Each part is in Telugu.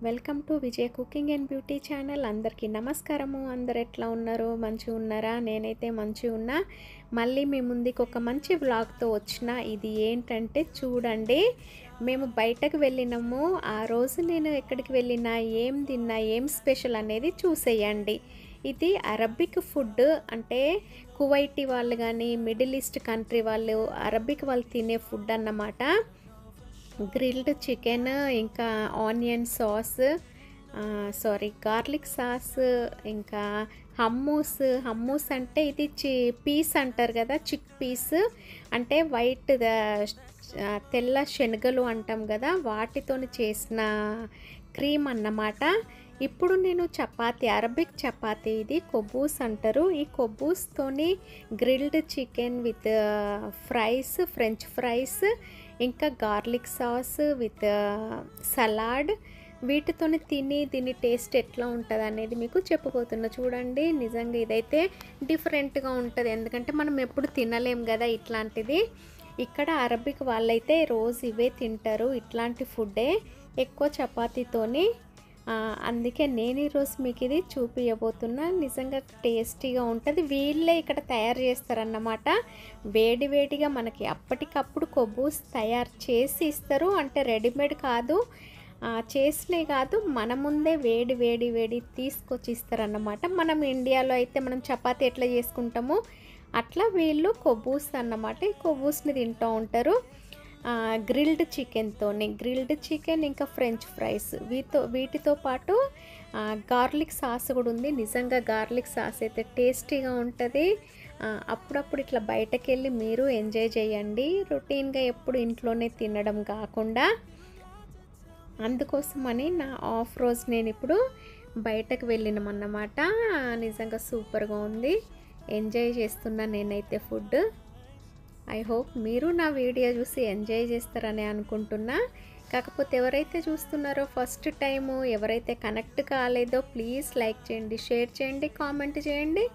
Welcome to Vijay cooking and beauty channel. అందరికీ నమస్కారము. అందరు ఎట్లా ఉన్నారు? మంచిగా ఉన్నారా? నేనైతే మంచిగా ఉన్నా. మళ్ళీ మీ ముందుకు ఒక మంచి వ్లాగ్తో వచ్చిన. ఇది ఏంటంటే చూడండి, మేము బయటకు వెళ్ళినాము. ఆ రోజు నేను ఎక్కడికి వెళ్ళినా, ఏం తిన్నా, ఏం స్పెషల్ అనేది చూసేయండి. ఇది అరబిక్ ఫుడ్, అంటే కువైటీ వాళ్ళు కానీ మిడిల్ ఈస్ట్ కంట్రీ వాళ్ళు, అరబిక్ వాళ్ళు తినే ఫుడ్ అన్నమాట. గ్రిల్డ్ చికెన్, ఇంకా ఆనియన్ సాస్, గార్లిక్ సాస్, ఇంకా హమ్మూస్ అంటే ఇది పీస్ అంటారు కదా, చిక్ పీస్ అంటే వైట్ తెల్ల శనగలు అంటాం కదా, వాటితోని చేసిన క్రీమ్ అన్నమాట. ఇప్పుడు నేను చపాతీ, అరబిక్ చపాతీ, ఇది కొబ్బూస్ అంటారు. ఈ కొబ్బూస్తోని grilled chicken with fries, French fries, ఇంకా గార్లిక్ సాస్ విత్ సలాడ్, వీటితోని దీని టేస్ట్ ఎట్లా ఉంటుంది అనేది మీకు చెప్పబోతున్నా. చూడండి, నిజంగా ఇదైతే డిఫరెంట్గా ఉంటుంది, ఎందుకంటే మనం ఎప్పుడు తినలేం కదా ఇట్లాంటిది. ఇక్కడ అరబిక్ వాళ్ళైతే రోజు ఇవే తింటారు, ఇట్లాంటి ఫుడ్డే ఎక్కువ చపాతీతోని. అందుకే నేను ఈరోజు మీకు ఇది చూపించబోతున్నా. నిజంగా టేస్టీగా ఉంటుంది. వీళ్ళే ఇక్కడ తయారు చేస్తారన్నమాట. వేడివేడిగా మనకి అప్పటికప్పుడు కొబ్బూస్ తయారు చేసి ఇస్తారు, అంటే రెడీమేడ్ కాదు, చేసినవి కాదు, మన ముందే వేడి తీసుకొచ్చి ఇస్తారన్నమాట. మనం ఇండియాలో అయితే మనం చపాతీ ఎట్లా చేసుకుంటామో అట్లా వీళ్ళు కొబ్బూస్ అన్నమాట. ఈ కొబ్బూస్ని తింటూ ఉంటారు గ్రిల్డ్ చికెన్, ఇంకా ఫ్రెంచ్ ఫ్రైస్, వీటితో పాటు గార్లిక్ సాస్ కూడా ఉంది. నిజంగా గార్లిక్ సాస్ అయితే టేస్టీగా ఉంటుంది. అప్పుడప్పుడు ఇట్లా బయటకు వెళ్ళి మీరు ఎంజాయ్ చేయండి, రొటీన్గా ఎప్పుడు ఇంట్లోనే తినడం కాకుండా. అందుకోసమని నా ఆఫ్ రోజు నేను ఇప్పుడు బయటకు వెళ్ళినామన్నమాట. నిజంగా సూపర్గా ఉంది, ఎంజాయ్ చేస్తున్నా నేనైతే ఫుడ్. ఐ హోప్ మీరు నా వీడియో చూసి ఎంజాయ్ చేస్తారని అనుకుంటున్నా. కాకపోతే ఎవరైతే చూస్తున్నారో ఫస్ట్ టైము, ఎవరైతే కనెక్ట్ కాలేదో ప్లీజ్ లైక్ చేయండి, షేర్ చేయండి, కామెంట్ చేయండి,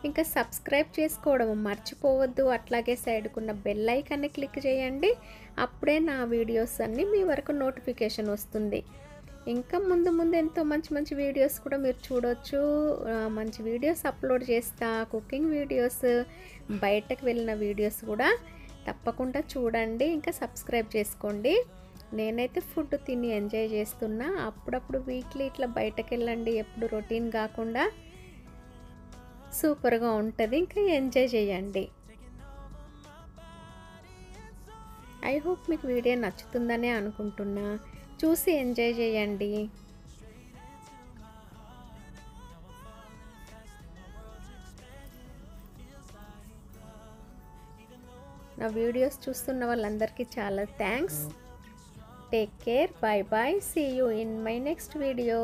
ఇంకా సబ్స్క్రైబ్ చేసుకోవడం మర్చిపోవద్దు. అట్లాగే సైడ్కున్న బెల్ ఐకాన్ని క్లిక్ చేయండి, అప్పుడే నా వీడియోస్ అన్నీ మీ వరకు నోటిఫికేషన్ వస్తుంది. ఇంకా ముందు ఎంతో మంచి వీడియోస్ కూడా మీరు చూడవచ్చు. మంచి వీడియోస్ అప్లోడ్ చేస్తా, కుకింగ్ వీడియోస్, బయటకు వెళ్ళిన వీడియోస్ కూడా తప్పకుండా చూడండి, ఇంకా సబ్స్క్రైబ్ చేసుకోండి. నేనైతే ఫుడ్ తిని ఎంజాయ్ చేస్తున్నా. అప్పుడప్పుడు వీక్లీ ఇట్లా బయటకు వెళ్ళండి, ఎప్పుడు రొటీన్ కాకుండా. సూపర్గా ఉంటుంది, ఇంకా ఎంజాయ్ చేయండి. ఐ హోప్ మీకు వీడియో నచ్చుతుందనే అనుకుంటున్నా. చూసి ఎంజాయ్ చేయండి. నా వీడియోస్ చూస్తున్న వాళ్ళందరికీ చాలా thanks. Take care, bye bye, see you in my next video.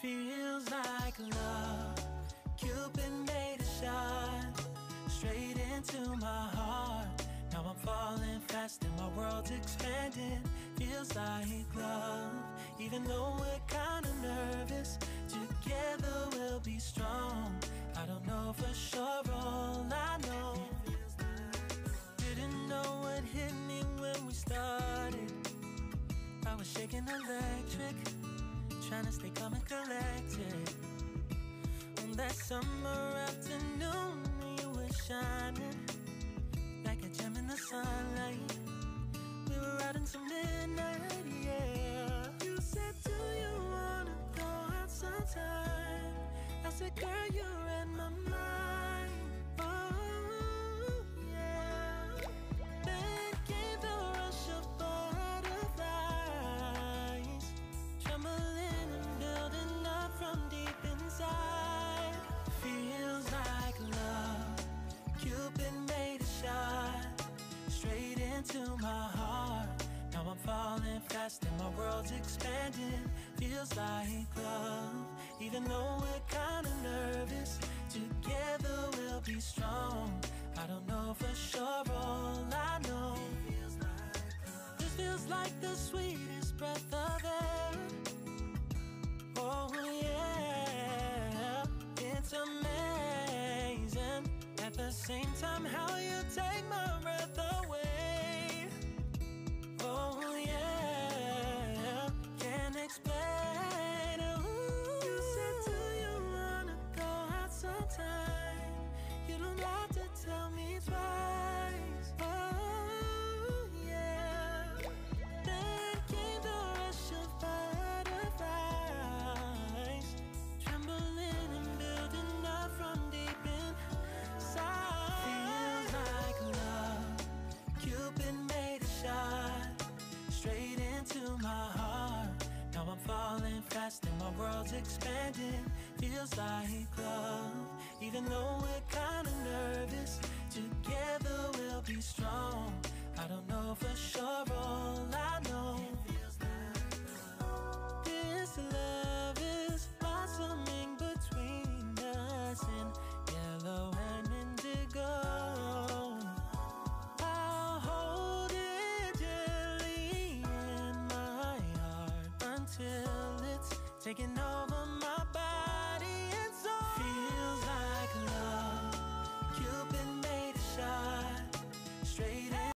Feels like love, Cupid made a shot straight into my heart. Now I'm falling fast and my world's expanding. Feels like love, even though we're kinda nervous. Together we'll be strong. I don't know for sure, all I know. Didn't know what hit me when we started. I was shaking electric, trying to stay calm and collected. On that summer afternoon, you were shining like a gem in the sunlight. We were out until midnight, yeah. You said, do you wanna go out sometime? I said, girl, you're in my mind. Oh, yeah. Then came the rush of butterflies, trembling and building up from deep inside. Feels like love, Cupid made a shot straight into my heart. Now I'm falling fast and my world's expanding. Feels like love, even though we're kinda nervous. Together we'll be strong. I don't know for sure, all I know. same time, how you take my breath away. Oh yeah, can't explain. Ooh. You said, do you wanna go out sometime? You don't have to tell me twice. Oh yeah. Then came the rush of butterflies, trembling and building up from deep inside. Feels like love. Cupid made a shot straight into my heart. Now I'm falling fast and my world's expanding. Feels like love. Even though we're kinda nervous, together we'll be strong. I don't know for sure, all I know, this love is blossoming between us in yellow and indigo. I'll hold it gently in my heart until it's taking over my body.